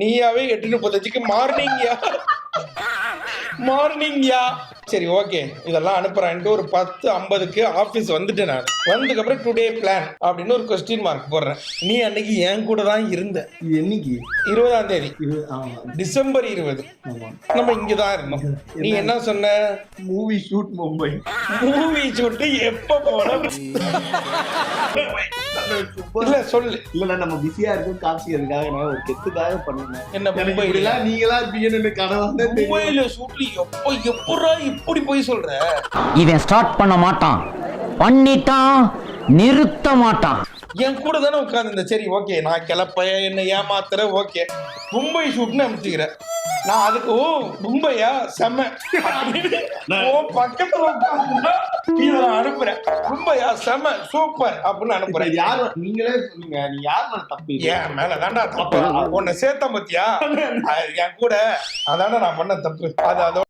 நீயாவே 8:35க்கு மார்னிங்யா. சரி ஓகே, இதெல்லாம் அனுப்புறான்ட்டு ஒரு 10:50க்கு ஆபீஸ் வந்துட்டேன். நான் வந்ததுக்கு அப்புறம் டுடே பிளான் அப்படின்னு ஒரு கொஸ்டின் மார்க் போடுறேன். நீ அன்னைக்கு என் கூட தான் இருந்த. என்னைக்கு? 20ஆம் தேதி டிசம்பர் 20. நம்ம இங்கதான் இருந்தோம். நீ என்ன சொன்ன? Movie shoot Mumbai. Movie shoot எப்ப போன? இல்ல சொல்லு. இல்ல நம்ம பிஸியா இருக்கும் காமிச்சிக்கிறதுக்காக நான் ஒரு கெத்துக்காக பண்ணேன். என்ன மும்பைல நீங்களா இருப்பீங்கன்னு கனவா மும்பைல ஷூட்ல எப்படா இப்படி போய் சொல்ற? இவன் ஸ்டார்ட் பண்ண மாட்டான், பண்ணிட்டான் நிறுத்த மாட்டான். என் கூட தானே உட்கார்ந்து. சரி ஓகே, நான் கிளப்ப என்ன ஏமாத்துற, ஓகே மும்பை ஷூட்னு அனுப்பிச்சுக்கிறேன். நான் அதுக்கு மும்பையா செம்ம பக்கத்துல உட்கார்ந்து அனுப்புறேன். மும்பையா செம்ம சூப்பர் அப்படின்னு அனுப்புறேன். யாரு நீங்களே சொல்லுங்க, நீ யார் மேல தப்பு? என் மேல தாண்டா தப்பு. உன்னை சேர்த்த பத்தியா என் கூட, அதான நான் பண்ண தப்பு. அது அதோட